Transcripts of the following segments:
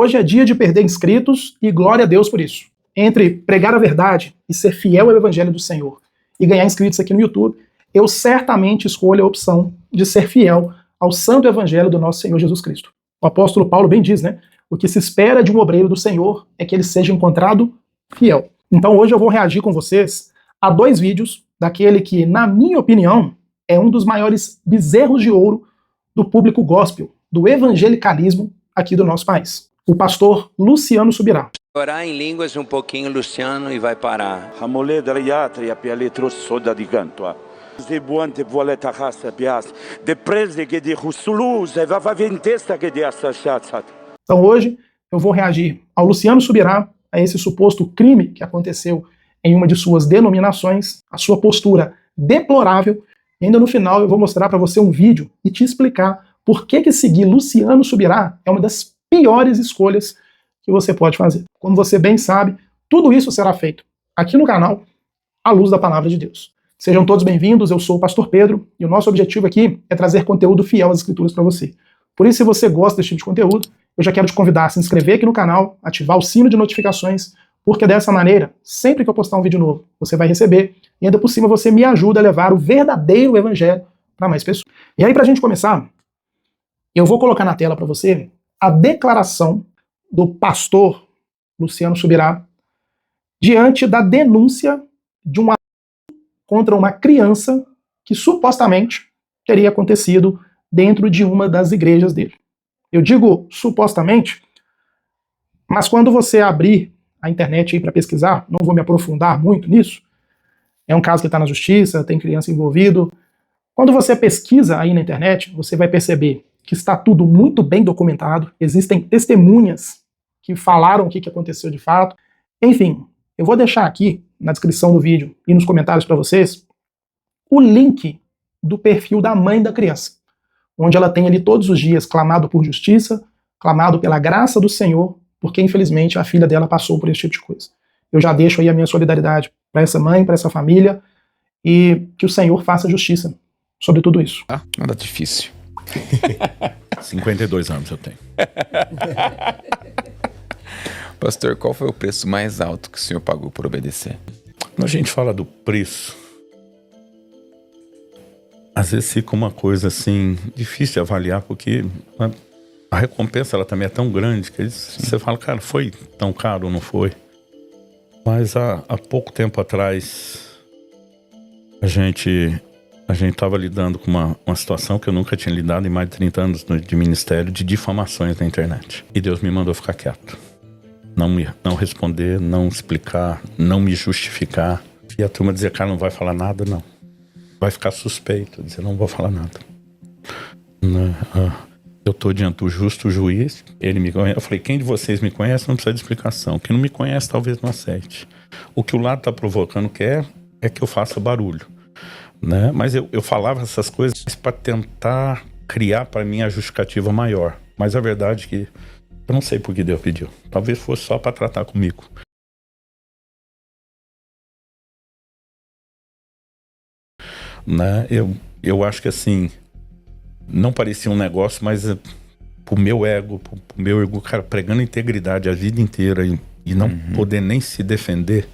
Hoje é dia de perder inscritos e glória a Deus por isso. Entre pregar a verdade e ser fiel ao Evangelho do Senhor e ganhar inscritos aqui no YouTube, eu certamente escolho a opção de ser fiel ao santo Evangelho do nosso Senhor Jesus Cristo. O apóstolo Paulo bem diz, né? O que se espera de um obreiro do Senhor é que ele seja encontrado fiel. Então hoje eu vou reagir com vocês a 2 vídeos daquele que, na minha opinião, é um dos maiores bezerros de ouro do público gospel, do evangelicalismo aqui do nosso país. O pastor Luciano Subirá. Orar em línguas um pouquinho, Luciano, e vai parar. Então hoje eu vou reagir ao Luciano Subirá, a esse suposto crime que aconteceu em uma de suas denominações, a sua postura deplorável, e ainda no final eu vou mostrar para você um vídeo e te explicar por que seguir Luciano Subirá é uma das piores escolhas que você pode fazer. Como você bem sabe, tudo isso será feito aqui no canal, à luz da palavra de Deus. Sejam todos bem-vindos, eu sou o pastor Pedro, e o nosso objetivo aqui é trazer conteúdo fiel às Escrituras para você. Por isso, se você gosta desse tipo de conteúdo, eu já quero te convidar a se inscrever aqui no canal, ativar o sino de notificações, porque dessa maneira, sempre que eu postar um vídeo novo, você vai receber, e ainda por cima você me ajuda a levar o verdadeiro evangelho para mais pessoas. E aí, para a gente começar, eu vou colocar na tela para você a declaração do pastor Luciano Subirá diante da denúncia de um abuso contra uma criança que supostamente teria acontecido dentro de uma das igrejas dele. Eu digo supostamente, mas quando você abrir a internet aí para pesquisar, não vou me aprofundar muito nisso, é um caso que está na justiça, tem criança envolvido. Quando você pesquisa aí na internet, você vai perceber que está tudo muito bem documentado, existem testemunhas que falaram o que aconteceu de fato. Enfim, eu vou deixar aqui na descrição do vídeo e nos comentários para vocês o link do perfil da mãe da criança, onde ela tem ali todos os dias clamado por justiça, clamado pela graça do Senhor, porque infelizmente a filha dela passou por esse tipo de coisa. Eu já deixo aí a minha solidariedade para essa mãe, para essa família, e que o Senhor faça justiça sobre tudo isso. Ah, nada difícil. 52 anos eu tenho. Pastor, qual foi o preço mais alto que o senhor pagou por obedecer? Quando a gente fala do preço, às vezes fica uma coisa assim, difícil de avaliar, porque a recompensa ela também é tão grande que você fala, cara, foi tão caro ou não foi? Mas há pouco tempo atrás, a gente estava lidando com uma situação que eu nunca tinha lidado em mais de 30 anos de ministério, de difamações na internet. E Deus me mandou ficar quieto. Não responder, não explicar, não me justificar. E a turma dizia, cara, não vai falar nada, não. Vai ficar suspeito. Eu dizia, não vou falar nada. Eu estou diante do justo juiz, ele me conhece. Eu falei, quem de vocês me conhece não precisa de explicação. Quem não me conhece talvez não aceite. O que o lado está provocando é que eu faça barulho. Né? Mas eu falava essas coisas para tentar criar para mim a justificativa maior. Mas a verdade é que eu não sei por que Deus pediu. Talvez fosse só para tratar comigo. Né? Eu acho que assim, não parecia um negócio, mas pro meu ego, cara, pregando integridade a vida inteira e não poder nem se defender,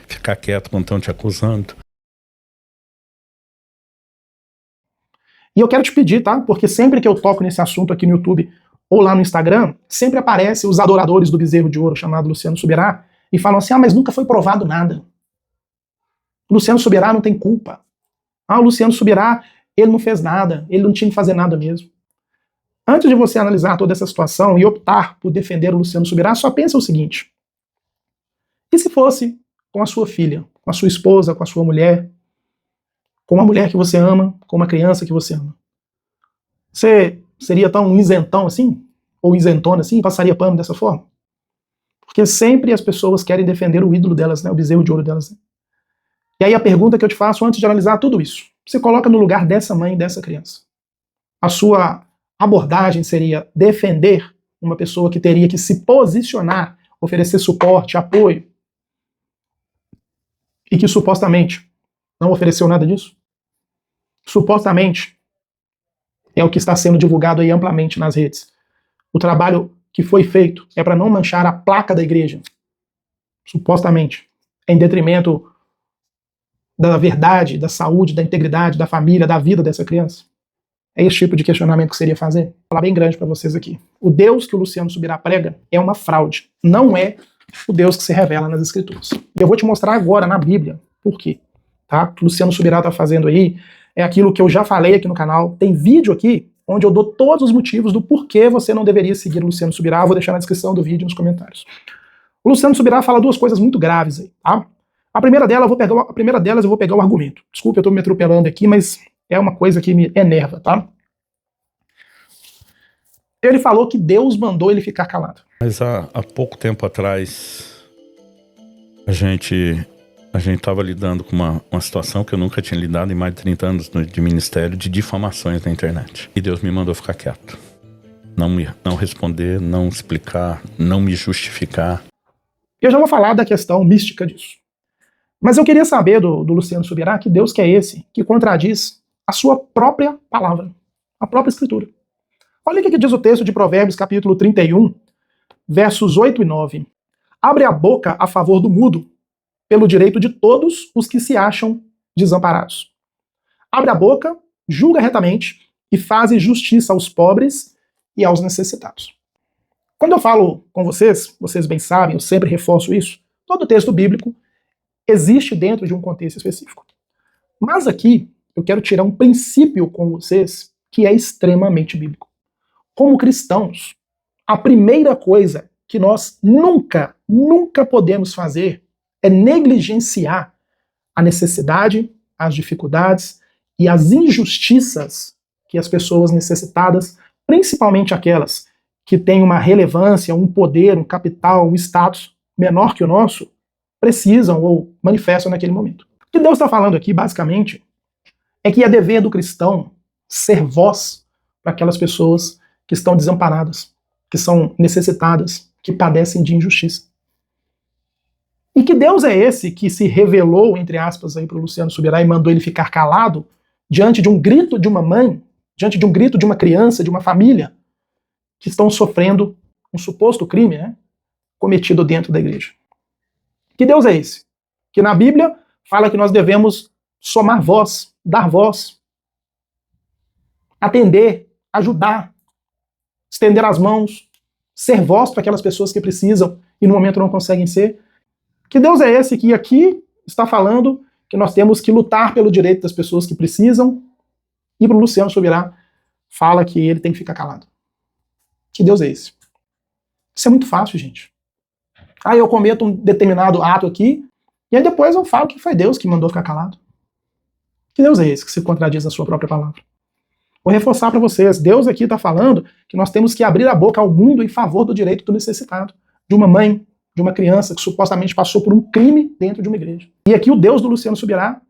ficar quieto quando estão te acusando. E eu quero te pedir, tá? Porque sempre que eu toco nesse assunto aqui no YouTube ou lá no Instagram, sempre aparecem os adoradores do bezerro de ouro chamado Luciano Subirá e falam assim, mas nunca foi provado nada. O Luciano Subirá não tem culpa. O Luciano Subirá, ele não fez nada, ele não tinha que fazer nada mesmo. Antes de você analisar toda essa situação e optar por defender o Luciano Subirá, só pensa o seguinte, e se fosse com a sua filha, com a sua esposa, com a sua mulher, com uma mulher que você ama, com uma criança que você ama? Você seria tão isentão assim? Ou isentona assim? Passaria pano dessa forma? Porque sempre as pessoas querem defender o ídolo delas, né? O bezerro de ouro delas. Né? E aí a pergunta que eu te faço antes de analisar tudo isso, você coloca no lugar dessa mãe e dessa criança. A sua abordagem seria defender uma pessoa que teria que se posicionar, oferecer suporte, apoio, e que supostamente não ofereceu nada disso? Supostamente é o que está sendo divulgado aí amplamente nas redes. O trabalho que foi feito é para não manchar a placa da igreja, supostamente, em detrimento da verdade, da saúde, da integridade, da família, da vida dessa criança? É esse tipo de questionamento que seria fazer? Vou falar bem grande para vocês aqui. O Deus que o Luciano Subirá prega é uma fraude. Não é o Deus que se revela nas Escrituras. E eu vou te mostrar agora na Bíblia por quê. Tá? O que o Luciano Subirá está fazendo aí é aquilo que eu já falei aqui no canal. Tem vídeo aqui onde eu dou todos os motivos do porquê você não deveria seguir o Luciano Subirá. Eu vou deixar na descrição do vídeo e nos comentários. O Luciano Subirá fala duas coisas muito graves aí. Tá? A primeira delas eu vou pegar o argumento. Desculpa, eu estou me atropelando aqui, mas é uma coisa que me enerva, tá? Ele falou que Deus mandou ele ficar calado. Mas há pouco tempo atrás, a gente estava lidando com uma situação que eu nunca tinha lidado em mais de 30 anos de ministério, de difamações na internet. E Deus me mandou ficar quieto. Não responder, não explicar, não me justificar. Eu já vou falar da questão mística disso. Mas eu queria saber do Luciano Subirá que Deus que é esse que contradiz a sua própria palavra, a própria Escritura. Olha o que diz o texto de Provérbios, capítulo 31, versos 8 e 9. Abre a boca a favor do mudo, pelo direito de todos os que se acham desamparados. Abre a boca, julga retamente e faz justiça aos pobres e aos necessitados. Quando eu falo com vocês bem sabem, eu sempre reforço isso, todo texto bíblico existe dentro de um contexto específico. Mas aqui, eu quero tirar um princípio com vocês que é extremamente bíblico. Como cristãos, a primeira coisa que nós nunca podemos fazer é negligenciar a necessidade, as dificuldades e as injustiças que as pessoas necessitadas, principalmente aquelas que têm uma relevância, um poder, um capital, um status menor que o nosso, precisam ou manifestam naquele momento. O que Deus está falando aqui, basicamente, é que é dever do cristão ser voz para aquelas pessoas que estão desamparadas, que são necessitadas, que padecem de injustiça. E que Deus é esse que se revelou, entre aspas, aí para o Luciano Subirá e mandou ele ficar calado diante de um grito de uma mãe, diante de um grito de uma criança, de uma família, que estão sofrendo um suposto crime, né, cometido dentro da igreja. Que Deus é esse? Que na Bíblia fala que nós devemos somar voz, dar voz, atender, ajudar, estender as mãos, ser voz para aquelas pessoas que precisam e no momento não conseguem ser. Que Deus é esse que aqui está falando que nós temos que lutar pelo direito das pessoas que precisam e para o Luciano Subirá fala que ele tem que ficar calado. Que Deus é esse? Isso é muito fácil, gente. Aí eu cometo um determinado ato aqui e aí depois eu falo que foi Deus que mandou ficar calado. Que Deus é esse que se contradiz na sua própria palavra? Vou reforçar para vocês, Deus aqui está falando que nós temos que abrir a boca ao mundo em favor do direito do necessitado, de uma mãe, de uma criança que supostamente passou por um crime dentro de uma igreja. E aqui o Deus do Luciano Subirá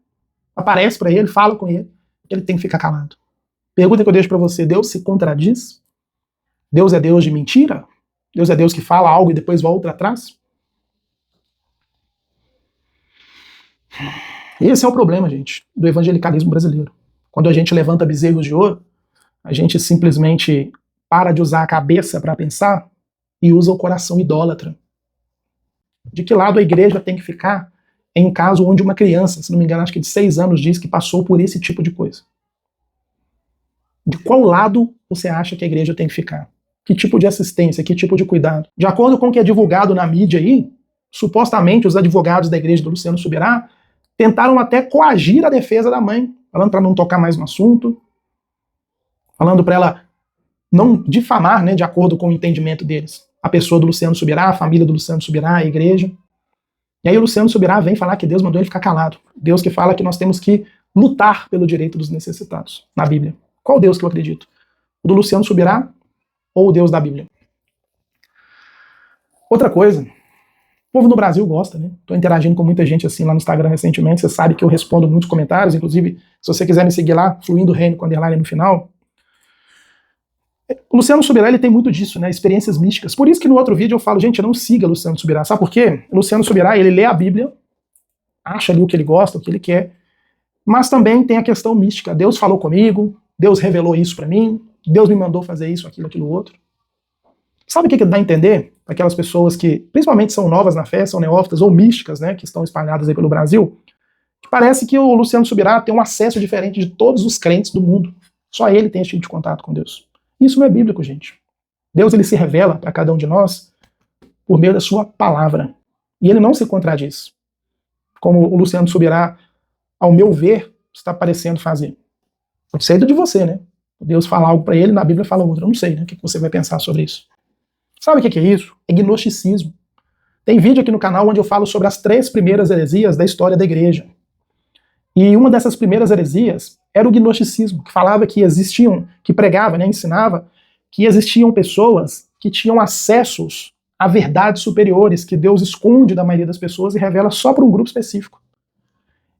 aparece para ele, fala com ele, que ele tem que ficar calado. Pergunta que eu deixo para você, Deus se contradiz? Deus é Deus de mentira? Deus é Deus que fala algo e depois volta atrás? Esse é o problema, gente, do evangelicalismo brasileiro. Quando a gente levanta bezerros de ouro, a gente simplesmente para de usar a cabeça para pensar e usa o coração idólatra. De que lado a igreja tem que ficar em um caso onde uma criança, se não me engano, acho que de 6 anos, diz que passou por esse tipo de coisa? De qual lado você acha que a igreja tem que ficar? Que tipo de assistência, que tipo de cuidado? De acordo com o que é divulgado na mídia aí, supostamente os advogados da igreja do Luciano Subirá tentaram até coagir a defesa da mãe, falando para não tocar mais no assunto, falando para ela não difamar, né, de acordo com o entendimento deles, a pessoa do Luciano Subirá, a família do Luciano Subirá, a igreja. E aí o Luciano Subirá vem falar que Deus mandou ele ficar calado. Deus que fala que nós temos que lutar pelo direito dos necessitados, na Bíblia. Qual Deus que eu acredito? O do Luciano Subirá ou o Deus da Bíblia? Outra coisa, o povo no Brasil gosta, né? Estou interagindo com muita gente assim lá no Instagram recentemente, você sabe que eu respondo muitos comentários, inclusive se você quiser me seguir lá, Fluindo Reino com underline no final. O Luciano Subirá, ele tem muito disso, né? Experiências místicas. Por isso que no outro vídeo eu falo, gente, não siga Luciano Subirá. Sabe por quê? O Luciano Subirá, ele lê a Bíblia, acha ali o que ele gosta, o que ele quer, mas também tem a questão mística. Deus falou comigo, Deus revelou isso pra mim, Deus me mandou fazer isso, aquilo, outro. Sabe o que dá a entender para aquelas pessoas que, principalmente, são novas na fé, são neófitas ou místicas, né, que estão espalhadas aí pelo Brasil, que parece que o Luciano Subirá tem um acesso diferente de todos os crentes do mundo. Só ele tem esse tipo de contato com Deus. Isso não é bíblico, gente. Deus, ele se revela para cada um de nós por meio da sua palavra. E ele não se contradiz, como o Luciano Subirá, ao meu ver, está parecendo fazer. Eu sei de você, né? Deus fala algo para ele, na Bíblia fala outro. Eu não sei, né? O que você vai pensar sobre isso? Sabe o que é isso? É gnosticismo. Tem vídeo aqui no canal onde eu falo sobre as 3 primeiras heresias da história da igreja. E uma dessas primeiras heresias era o gnosticismo, que falava que existiam, que pregava, né, ensinava, que existiam pessoas que tinham acessos a verdades superiores, que Deus esconde da maioria das pessoas e revela só para um grupo específico.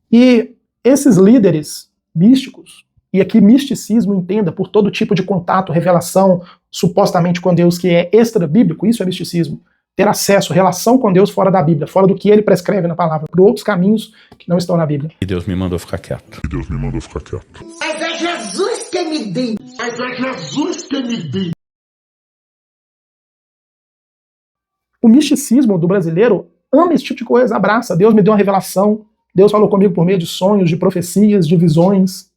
E esses líderes místicos, e aqui misticismo, entenda, por todo tipo de contato, revelação, supostamente com Deus, que é extra-bíblico, isso é misticismo. Ter acesso, relação com Deus fora da Bíblia, fora do que ele prescreve na palavra, por outros caminhos que não estão na Bíblia. E Deus me mandou ficar quieto. Mas é Jesus que me diz. O misticismo do brasileiro ama esse tipo de coisa, abraça. Deus me deu uma revelação, Deus falou comigo por meio de sonhos, de profecias, de visões.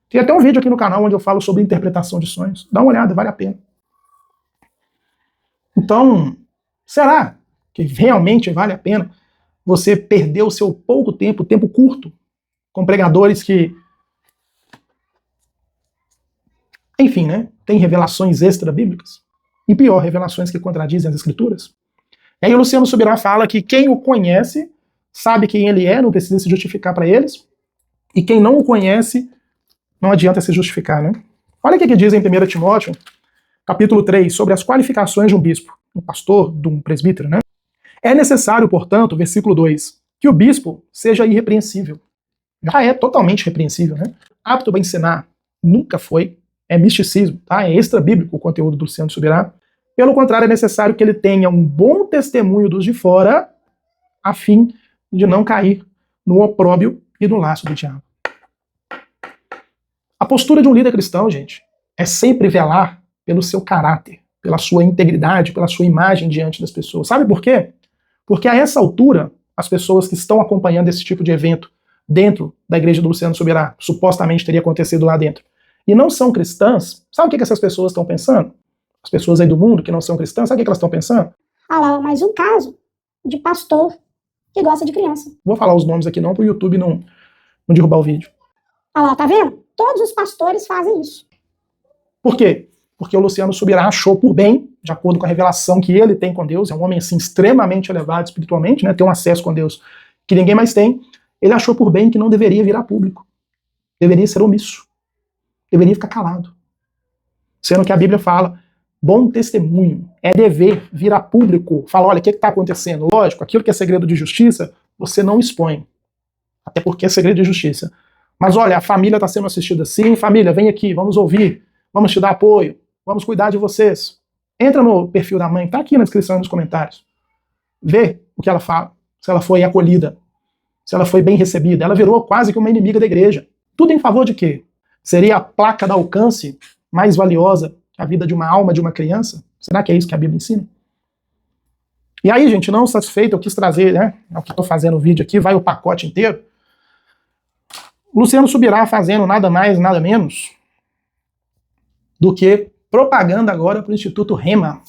Tem até um vídeo aqui no canal onde eu falo sobre interpretação de sonhos. Dá uma olhada, vale a pena. Então, será que realmente vale a pena você perder o seu pouco tempo, tempo curto, com pregadores que, enfim, né, tem revelações extra-bíblicas? E pior, revelações que contradizem as escrituras? E aí o Luciano Subirá fala que quem o conhece sabe quem ele é, não precisa se justificar para eles, e quem não o conhece, não adianta se justificar, né? Olha o que diz em 1 Timóteo, capítulo 3, sobre as qualificações de um bispo, um pastor, de um presbítero, né? É necessário, portanto, versículo 2, que o bispo seja irrepreensível. Já é totalmente repreensível, né? Apto para ensinar, nunca foi, é misticismo, tá? É extra-bíblico o conteúdo do Luciano Subirá. Pelo contrário, é necessário que ele tenha um bom testemunho dos de fora, a fim de não cair no opróbio e no laço do diabo. A postura de um líder cristão, gente, é sempre velar pelo seu caráter, pela sua integridade, pela sua imagem diante das pessoas. Sabe por quê? Porque a essa altura, as pessoas que estão acompanhando esse tipo de evento dentro da igreja do Luciano Subirá, supostamente teria acontecido lá dentro, e não são cristãs, sabe o que essas pessoas estão pensando? As pessoas aí do mundo que não são cristãs, sabe o que elas estão pensando? Ah lá, mais um caso de pastor que gosta de criança. Vou falar os nomes aqui não, para o YouTube não derrubar o vídeo. Ah lá, tá vendo? Todos os pastores fazem isso. Por quê? Porque o Luciano Subirá achou por bem, de acordo com a revelação que ele tem com Deus, é um homem assim extremamente elevado espiritualmente, né, tem um acesso com Deus que ninguém mais tem, ele achou por bem que não deveria virar público. Deveria ser omisso. Deveria ficar calado. Sendo que a Bíblia fala, bom testemunho, é dever vir a público, fala, olha, o que está acontecendo? Lógico, aquilo que é segredo de justiça, você não expõe. Até porque é segredo de justiça. Mas olha, a família está sendo assistida assim, família, vem aqui, vamos ouvir, vamos te dar apoio, vamos cuidar de vocês. Entra no perfil da mãe, está aqui na descrição e nos comentários. Vê o que ela fala, se ela foi acolhida, se ela foi bem recebida. Ela virou quase que uma inimiga da igreja. Tudo em favor de quê? Seria a placa de alcance mais valiosa que a vida de uma alma de uma criança? Será que é isso que a Bíblia ensina? E aí, gente, não satisfeito, eu quis trazer, né, é o que estou fazendo o vídeo aqui, vai o pacote inteiro. Luciano Subirá fazendo nada mais, nada menos do que propaganda agora para o Instituto Rema.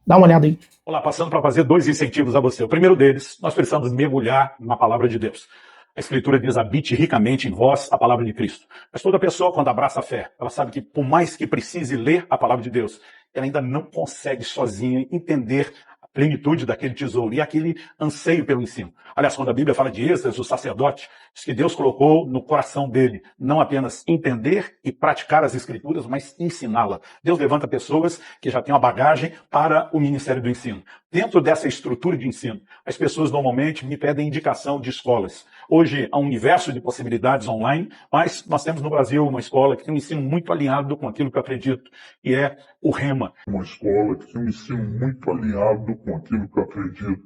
Dá uma olhada aí. Olá, passando para fazer 2 incentivos a você. O primeiro deles, nós precisamos mergulhar na palavra de Deus. A Escritura diz, habite ricamente em vós a palavra de Cristo. Mas toda pessoa, quando abraça a fé, ela sabe que por mais que precise ler a palavra de Deus, ela ainda não consegue sozinha entender a plenitude daquele tesouro e aquele anseio pelo ensino. Aliás, quando a Bíblia fala de Esdras, o sacerdote, diz que Deus colocou no coração dele não apenas entender e praticar as Escrituras, mas ensiná-la. Deus levanta pessoas que já têm uma bagagem para o ministério do ensino. Dentro dessa estrutura de ensino, as pessoas normalmente me pedem indicação de escolas. Hoje há um universo de possibilidades online, mas nós temos no Brasil uma escola que tem um ensino muito alinhado com aquilo que eu acredito, e é o Rema. Uma escola que tem um ensino muito alinhado com aquilo que eu acredito,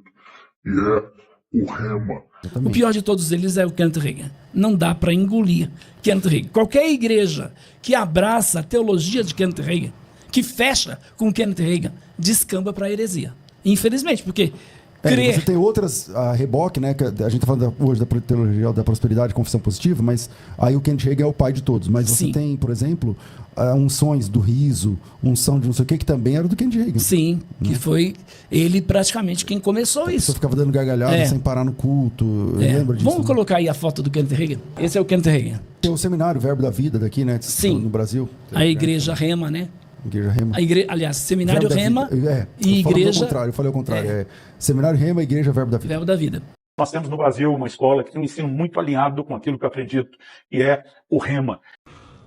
e é o Rema. O pior de todos eles é o Kenneth Hagin. Não dá para engolir Kenneth Hagin. Qualquer igreja que abraça a teologia de Kenneth Hagin, que fecha com o Kenneth Reagan, descamba para a heresia. Infelizmente, porque Você tem outras a reboque, né? Que a gente está falando hoje da teologia da prosperidade, confissão positiva, mas aí o Kenneth Reagan é o pai de todos. Mas você tem, por exemplo, unções do riso, unção de não sei o que também era do Kenneth Reagan. Sim, né? Que foi ele praticamente quem começou isso. Você ficava dando gargalhada sem parar no culto. Lembra disso? Vamos colocar aí a foto do Kenneth Reagan? Esse é o Kenneth Reagan. Tem o seminário Verbo da Vida daqui, né? Sim. No Brasil. A igreja Rema, né? Igreja Rema. Aliás, Seminário Rema e Igreja... Eu falei ao contrário. Seminário Rema, Igreja Verbo da Vida. Verbo da Vida. Nós temos no Brasil uma escola que tem um ensino muito alinhado com aquilo que eu acredito, e é o Rema.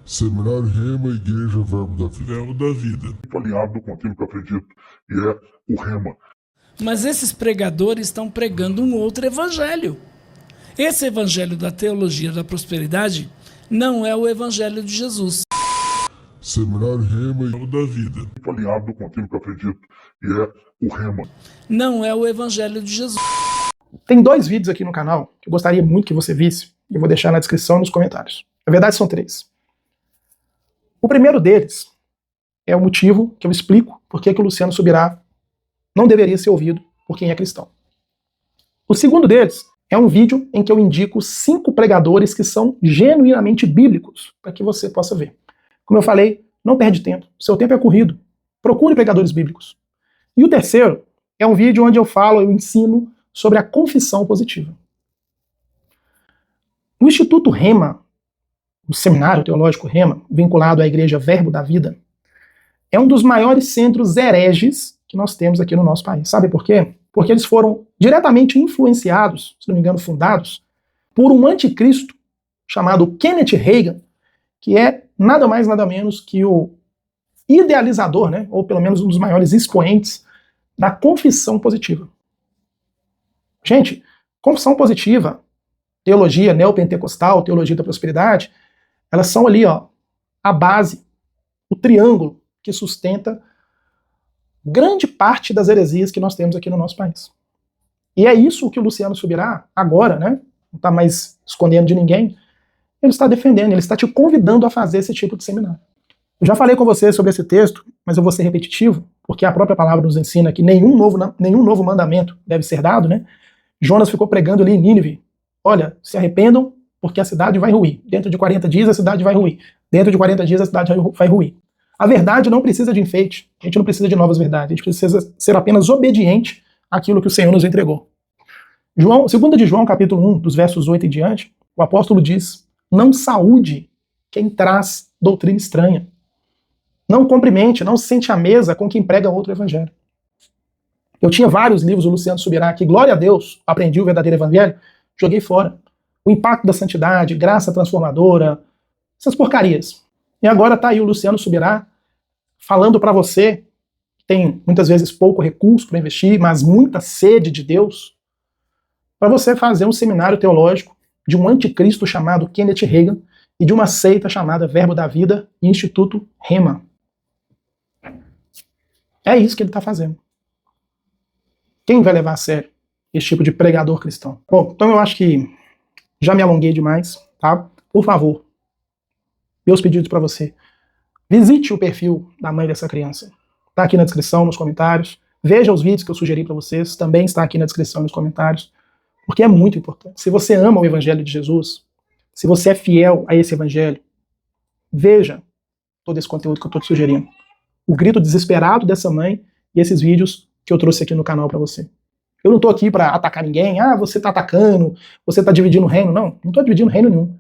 Seminário Rema, Igreja Verbo da Vida. Verbo da Vida. Muito alinhado com aquilo que eu acredito, e é o Rema. Mas esses pregadores estão pregando um outro evangelho. Esse evangelho da teologia da prosperidade não é o evangelho de Jesus. Seminário Rema e Verbo da Vida. Muito alinhado com aquilo que eu acredito, e é o Rema. Não é o evangelho de Jesus. Tem 2 vídeos aqui no canal que eu gostaria muito que você visse, e eu vou deixar na descrição e nos comentários. Na verdade são 3. O primeiro deles é o motivo que eu explico por que o Luciano Subirá não deveria ser ouvido por quem é cristão. O segundo deles é um vídeo em que eu indico 5 pregadores que são genuinamente bíblicos, para que você possa ver. Como eu falei, não perde tempo, seu tempo é corrido. Procure pregadores bíblicos. E o terceiro é um vídeo onde eu ensino sobre a confissão positiva. O Instituto Rema, o Seminário Teológico Rema, vinculado à Igreja Verbo da Vida, é um dos maiores centros hereges que nós temos aqui no nosso país. Sabe por quê? Porque eles foram diretamente influenciados, se não me engano, fundados, por um anticristo chamado Kenneth Reagan, que é nada mais, nada menos que o idealizador, né, ou pelo menos um dos maiores expoentes da confissão positiva. Gente, confissão positiva, teologia neopentecostal, teologia da prosperidade, elas são ali, ó, a base, o triângulo que sustenta grande parte das heresias que nós temos aqui no nosso país. E é isso que o Luciano Subirá, agora, né, não está mais escondendo de ninguém, ele está defendendo, ele está te convidando a fazer esse tipo de seminário. Eu já falei com você sobre esse texto, mas eu vou ser repetitivo, porque a própria palavra nos ensina que nenhum novo mandamento deve ser dado, né? Jonas ficou pregando ali em Nínive, olha, se arrependam, porque a cidade vai ruir. Dentro de 40 dias a cidade vai ruir. Dentro de 40 dias a cidade vai ruir. A verdade não precisa de enfeite, a gente não precisa de novas verdades, a gente precisa ser apenas obediente àquilo que o Senhor nos entregou. 2 de João, capítulo 1, dos versos 8 em diante, o apóstolo diz: não saúde quem traz doutrina estranha. Não cumprimente, não se sente à mesa com quem prega outro evangelho. Eu tinha vários livros do Luciano Subirá que, glória a Deus, aprendi o verdadeiro evangelho, joguei fora. O impacto da santidade, graça transformadora, essas porcarias. E agora tá aí o Luciano Subirá falando para você, que tem muitas vezes pouco recurso para investir, mas muita sede de Deus, para você fazer um seminário teológico de um anticristo chamado Kenneth Reagan e de uma seita chamada Verbo da Vida e Instituto Rema. É isso que ele está fazendo. Quem vai levar a sério esse tipo de pregador cristão? Bom, então eu acho que já me alonguei demais, tá? Por favor, meus pedidos para você. Visite o perfil da mãe dessa criança. Está aqui na descrição, nos comentários. Veja os vídeos que eu sugeri para vocês. Também está aqui na descrição e nos comentários. Porque é muito importante. Se você ama o Evangelho de Jesus, se você é fiel a esse Evangelho, veja todo esse conteúdo que eu estou te sugerindo. O grito desesperado dessa mãe e esses vídeos que eu trouxe aqui no canal para você. Eu não estou aqui para atacar ninguém. Ah, você está atacando, você está dividindo o reino. Não estou dividindo reino nenhum.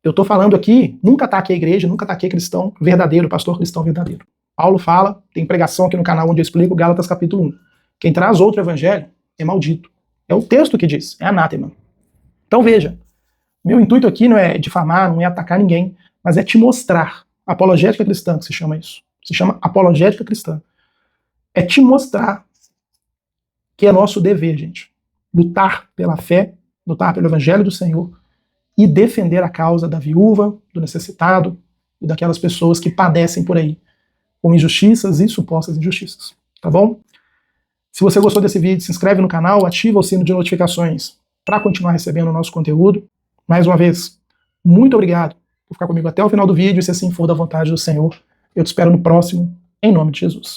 Eu estou falando aqui, nunca ataquei a igreja, nunca ataquei cristão verdadeiro, pastor cristão verdadeiro. Paulo fala, tem pregação aqui no canal onde eu explico Gálatas capítulo 1. Quem traz outro evangelho é maldito. É o texto que diz, é anátema. Então veja, meu intuito aqui não é difamar, não é atacar ninguém, mas é te mostrar, apologética cristã que se chama isso. Se chama apologética cristã. É te mostrar que é nosso dever, gente, lutar pela fé, lutar pelo evangelho do Senhor e defender a causa da viúva, do necessitado e daquelas pessoas que padecem por aí com injustiças e supostas injustiças. Tá bom? Se você gostou desse vídeo, se inscreve no canal, ativa o sino de notificações para continuar recebendo o nosso conteúdo. Mais uma vez, muito obrigado por ficar comigo até o final do vídeo e se assim for da vontade do Senhor, eu te espero no próximo em nome de Jesus.